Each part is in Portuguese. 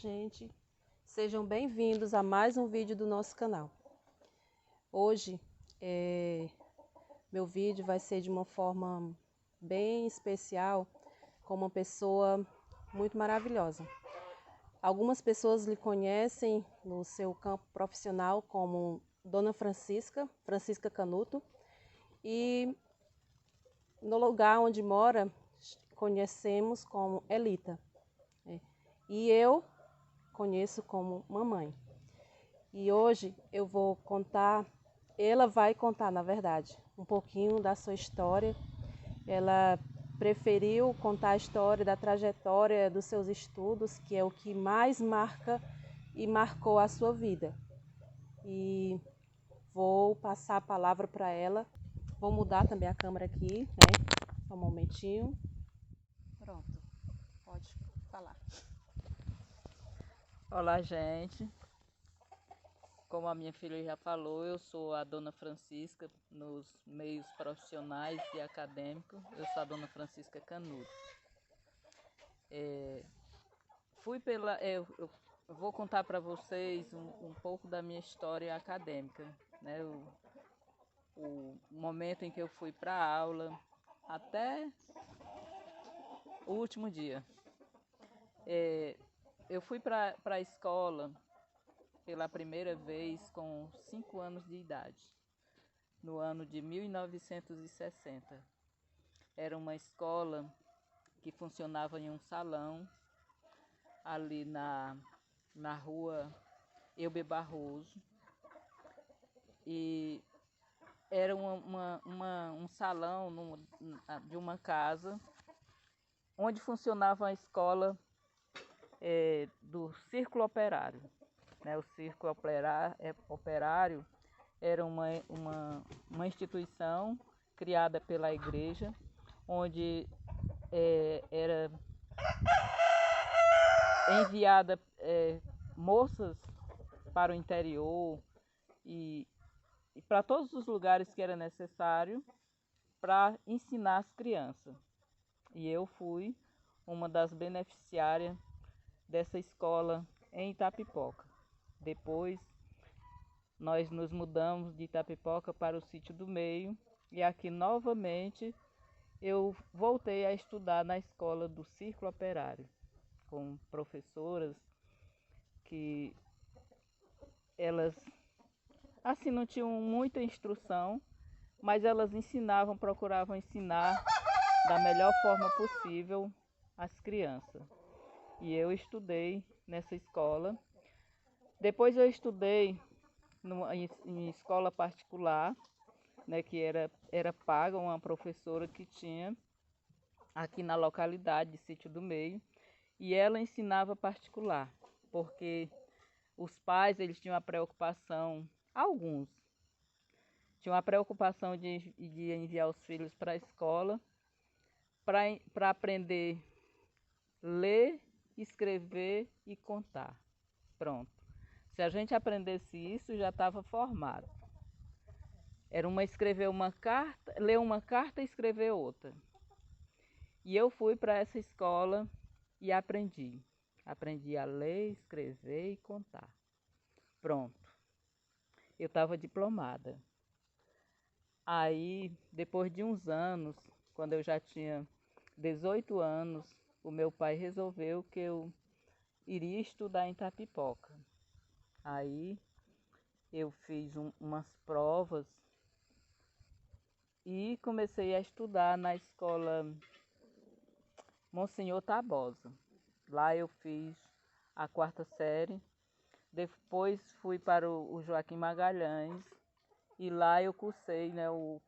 gente! Sejam bem-vindos a mais um vídeo do nosso canal. Hoje, meu vídeo vai ser de uma forma bem especial, com uma pessoa muito maravilhosa. Algumas pessoas lhe conhecem no seu campo profissional como Dona Francisca Canuto, e no lugar onde mora, conhecemos como Elita. E eu conheço como mamãe. E hoje eu vou contar, ela vai contar, na verdade, um pouquinho da sua história. Ela preferiu contar a história da trajetória dos seus estudos, que é o que mais marca e marcou a sua vida. E vou passar a palavra para ela. Vou mudar também a câmera aqui, né? Só um momentinho. Pronto, pode falar. Olá, gente. Como a minha filha já falou, eu sou a Dona Francisca nos meios profissionais e acadêmicos. Eu sou a Dona Francisca Canuto. Eu vou contar para vocês um pouco da minha história acadêmica, né? O momento em que eu fui para a aula até o último dia. Eu fui para a escola pela primeira vez com 5 anos de idade, no ano de 1960. Era uma escola que funcionava em um salão ali na rua Elber Barroso, e era um salão de uma casa onde funcionava a escola do Círculo Operário. O Círculo Operário era uma instituição criada pela igreja, onde era enviada moças para o interior e para todos os lugares que era necessário para ensinar as crianças. E eu fui uma das beneficiárias dessa escola em Itapipoca. Depois nós nos mudamos de Itapipoca para o Sítio do Meio, e aqui novamente eu voltei a estudar na escola do Círculo Operário, com professoras que elas assim não tinham muita instrução, mas elas procuravam ensinar da melhor forma possível as crianças. E eu estudei nessa escola. Depois eu estudei em escola particular, né, que era paga, uma professora que tinha aqui na localidade de Sítio do Meio, e ela ensinava particular, porque os pais, eles tinham a preocupação, alguns tinham a preocupação de enviar os filhos para a escola para aprender ler, escrever e contar. Pronto. Se a gente aprendesse isso, já estava formado. Era escrever uma carta, ler uma carta e escrever outra. E eu fui para essa escola e aprendi. Aprendi a ler, escrever e contar. Pronto. Eu estava diplomada. Aí, depois de uns anos, quando eu já tinha 18 anos, o meu pai resolveu que eu iria estudar em Itapipoca. Aí eu fiz umas provas e comecei a estudar na escola Monsenhor Tabosa. Lá eu fiz a 4ª série. Depois fui para o Joaquim Magalhães, e lá eu cursei, né, o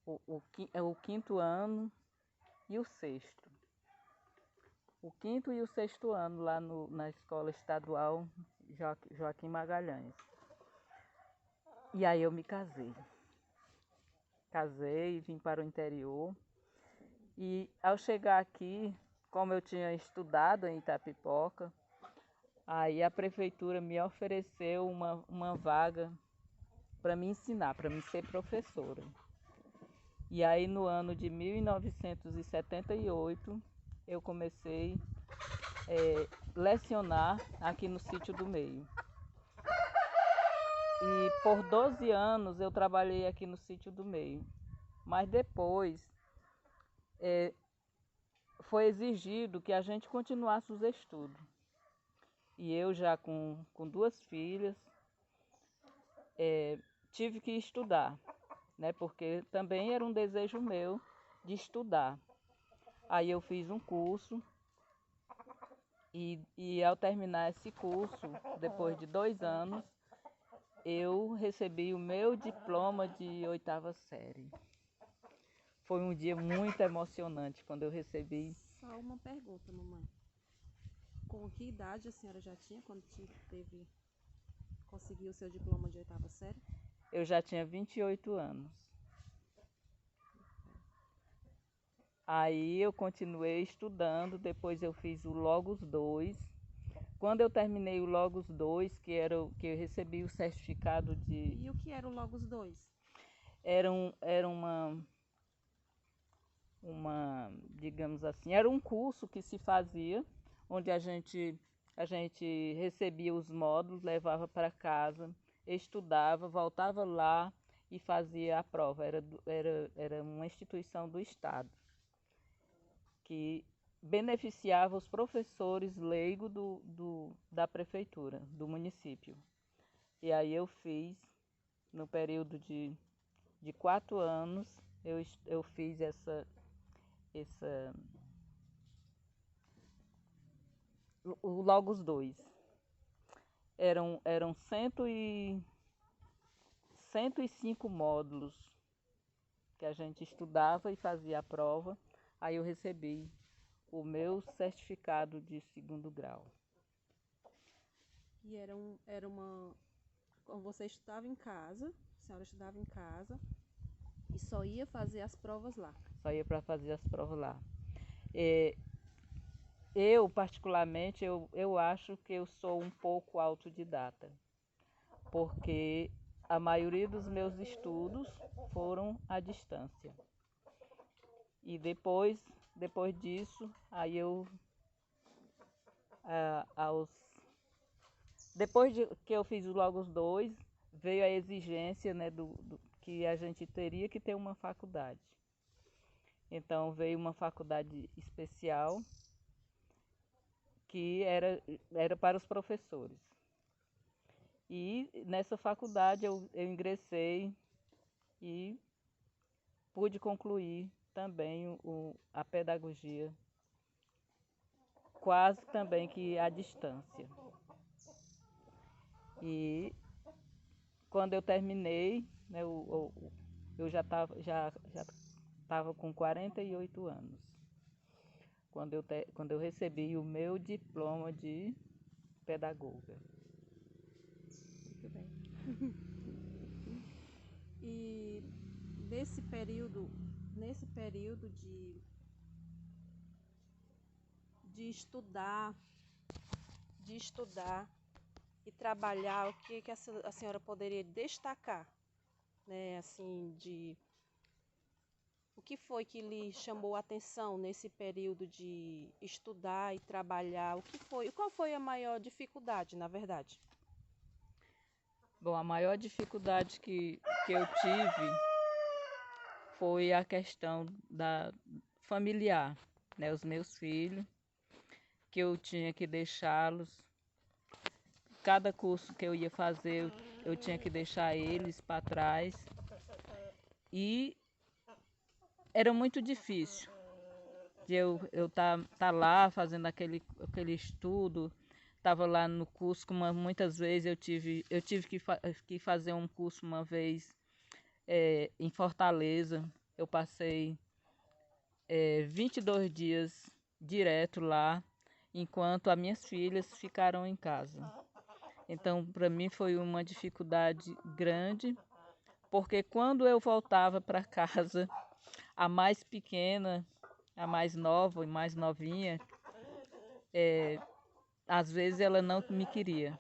5º ano e o 6º. O 5º e o 6º ano lá na Escola Estadual Joaquim Magalhães. E aí eu me casei. Casei, vim para o interior. E ao chegar aqui, como eu tinha estudado em Itapipoca, aí a prefeitura me ofereceu uma vaga para me ensinar, para me ser professora. E aí no ano de 1978, eu comecei lecionar aqui no Sítio do Meio. E por 12 anos eu trabalhei aqui no Sítio do Meio. Mas depois foi exigido que a gente continuasse os estudos. E eu já com 2 filhas, tive que estudar, né? Porque também era um desejo meu de estudar. Aí eu fiz um curso e ao terminar esse curso, depois de 2 anos, eu recebi o meu diploma de 8ª série. Foi um dia muito emocionante quando eu recebi. Só uma pergunta, mamãe. Com que idade a senhora já tinha quando conseguiu o seu diploma de 8ª série? Eu já tinha 28 anos. Aí eu continuei estudando, depois eu fiz o Logos 2. Quando eu terminei o Logos 2, que eu recebi o certificado de... E o que era o Logos 2? Era digamos assim, era um curso que se fazia, onde a gente recebia os módulos, levava para casa, estudava, voltava lá e fazia a prova. Era uma instituição do Estado, que beneficiava os professores leigos da prefeitura, do município. E aí eu fiz, no período de 4 anos, eu fiz o Logos 2. Eram 105 módulos que a gente estudava e fazia a prova. Aí eu recebi o meu certificado de 2º grau. E era uma... Você estudava em casa, a senhora estudava em casa e só ia fazer as provas lá? Só ia para fazer as provas lá. Eu, particularmente, eu acho que eu sou um pouco autodidata, porque a maioria dos meus estudos foram à distância. E depois disso, aí depois que eu fiz o Logos 2, veio a exigência, né, que a gente teria que ter uma faculdade. Então veio uma faculdade especial, que era para os professores. E nessa faculdade eu ingressei e pude concluir também a pedagogia, quase também que à distância. E quando eu terminei, né, eu já estava com 48 anos, quando eu recebi o meu diploma de pedagoga. Muito bem. E nesse período de estudar e trabalhar, o que a senhora poderia destacar, né, assim, o que foi que lhe chamou a atenção nesse período de estudar e trabalhar? Qual foi a maior dificuldade, na verdade? Bom, a maior dificuldade que eu tive foi a questão da familiar, né? Os meus filhos, que eu tinha que deixá-los. Cada curso que eu ia fazer, eu tinha que deixar eles para trás. E era muito difícil de eu tá lá fazendo aquele estudo. Estava lá no curso, muitas vezes eu tive que fazer um curso uma vez em Fortaleza. Eu passei 22 dias direto lá, enquanto as minhas filhas ficaram em casa. Então, para mim foi uma dificuldade grande, porque quando eu voltava para casa, a mais pequena, a mais nova e mais novinha, às vezes ela não me queria.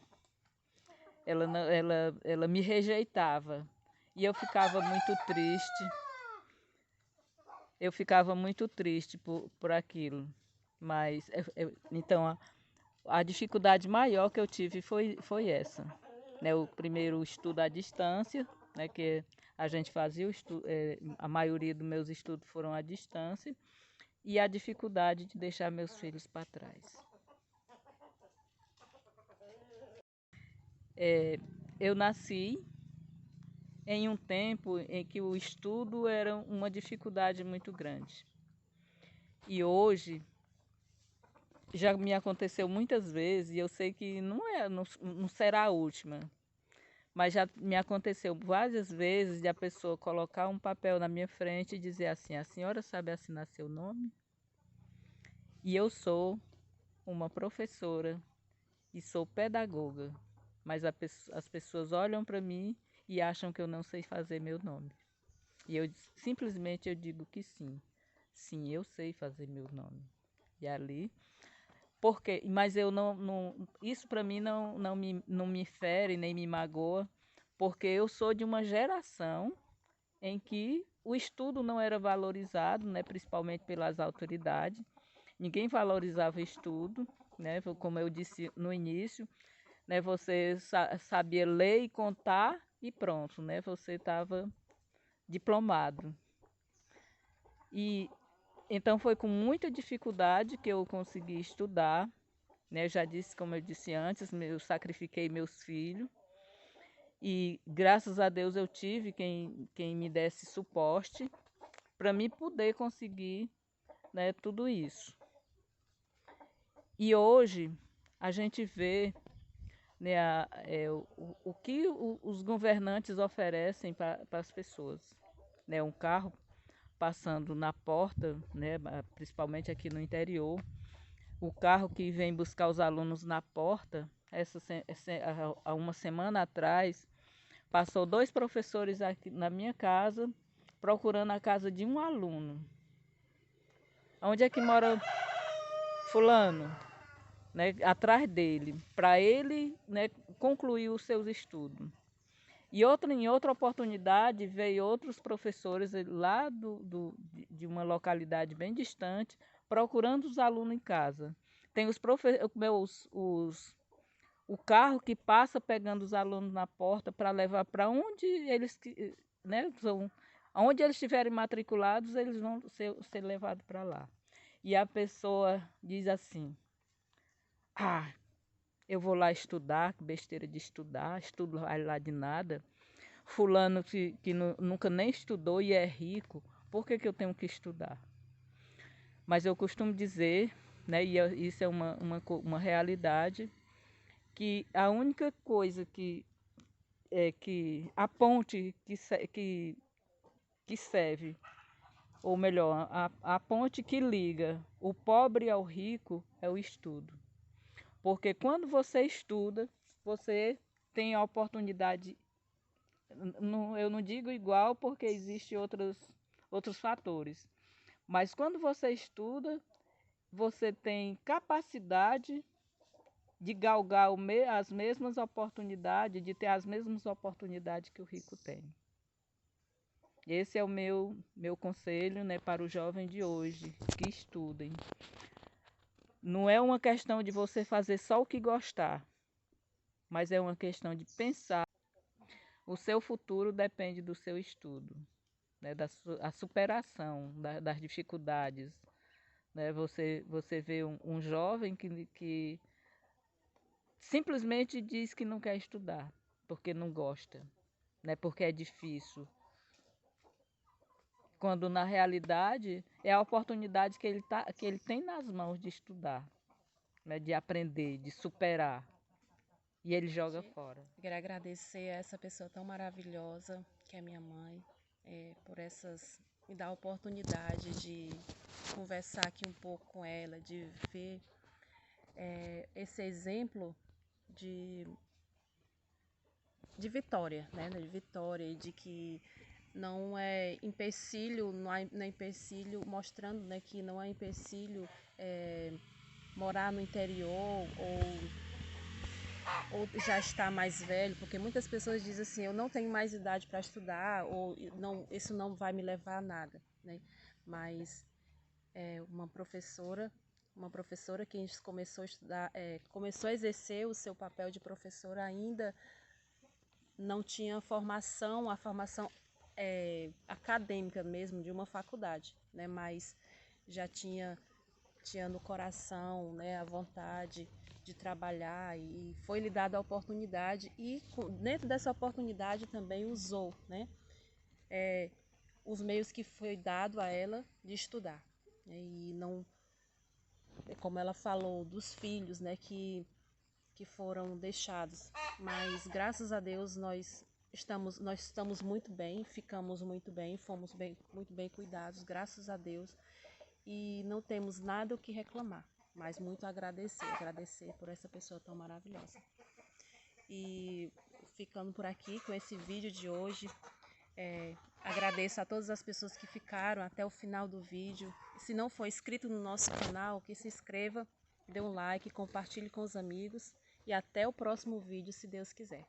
Ela me rejeitava. E eu ficava muito triste. Eu ficava muito triste por aquilo. Mas, então, A dificuldade maior que eu tive foi essa, né? O primeiro estudo à distância, né? Que a gente fazia a maioria dos meus estudos foram à distância, e a dificuldade de deixar meus filhos para trás. Eu nasci em um tempo em que o estudo era uma dificuldade muito grande. E hoje já me aconteceu muitas vezes, e eu sei que não será a última, mas já me aconteceu várias vezes de a pessoa colocar um papel na minha frente e dizer assim: a senhora sabe assinar seu nome? E eu sou uma professora e sou pedagoga, mas as pessoas olham para mim e acham que eu não sei fazer meu nome. E eu simplesmente eu digo que sim. Sim, eu sei fazer meu nome. E ali, porque, mas eu isso para mim não me fere nem me magoa, porque eu sou de uma geração em que o estudo não era valorizado, né, principalmente pelas autoridades. Ninguém valorizava o estudo, né, como eu disse no início, né, você sabia ler e contar e pronto, né, você estava diplomado. E então foi com muita dificuldade que eu consegui estudar, né? Eu já disse, como eu disse antes, eu sacrifiquei meus filhos e graças a Deus eu tive quem me desse suporte para mim poder conseguir, né, tudo isso. E hoje a gente vê, né, o que os governantes oferecem para as pessoas, né? Um carro passando na porta, né, principalmente aqui no interior, o carro que vem buscar os alunos na porta, há uma semana atrás, passou 2 professores aqui na minha casa, procurando a casa de um aluno. Onde é que mora fulano? Né, atrás dele, para ele, né, concluir os seus estudos. E em outra oportunidade, veio outros professores lá de uma localidade bem distante, procurando os alunos em casa. Tem o carro que passa pegando os alunos na porta para levar para onde eles, né, onde eles estiverem matriculados, eles vão ser levados para lá. E a pessoa diz assim: ah, eu vou lá estudar, que besteira de estudar, estudo lá de nada. Fulano que nunca nem estudou e é rico, por que eu tenho que estudar? Mas eu costumo dizer, né, e isso é uma realidade, que a única coisa que a ponte que serve, ou melhor, a ponte que liga o pobre ao rico é o estudo. Porque quando você estuda, você tem a oportunidade, eu não digo igual porque existem outros fatores, mas quando você estuda, você tem capacidade de galgar as mesmas oportunidades, de ter as mesmas oportunidades que o rico tem. Esse é o meu conselho, né, para o jovem de hoje, que estudem. Não é uma questão de você fazer só o que gostar, mas é uma questão de pensar. O seu futuro depende do seu estudo, né, a superação das dificuldades. Né? Você vê um jovem que simplesmente diz que não quer estudar, porque não gosta, né, porque é difícil. Quando na realidade é a oportunidade que ele tem nas mãos de estudar, né, de aprender, de superar. E ele joga fora. Eu quero agradecer a essa pessoa tão maravilhosa que é minha mãe, me dar a oportunidade de conversar aqui um pouco com ela, de ver esse exemplo de vitória, né? De vitória e de que não é empecilho, não é empecilho, mostrando, né, que não é empecilho morar no interior ou já está mais velho, porque muitas pessoas dizem assim, eu não tenho mais idade para estudar, ou não, isso não vai me levar a nada, né? Mas uma professora, uma professora que começou a estudar, começou a exercer o seu papel de professora, ainda não tinha formação, a formação acadêmica mesmo de uma faculdade, né? Mas já tinha no coração, né, a vontade de trabalhar, e foi lhe dada a oportunidade, e dentro dessa oportunidade também usou, né, os meios que foi dado a ela de estudar, né? E não, como ela falou, dos filhos, né, que foram deixados, mas graças a Deus nós estamos muito bem, ficamos muito bem, fomos muito bem cuidados, graças a Deus, e não temos nada o que reclamar, mas muito agradecer por essa pessoa tão maravilhosa. E ficando por aqui com esse vídeo de hoje, agradeço a todas as pessoas que ficaram até o final do vídeo. Se não for inscrito no nosso canal, que se inscreva, dê um like, compartilhe com os amigos, e até o próximo vídeo, se Deus quiser.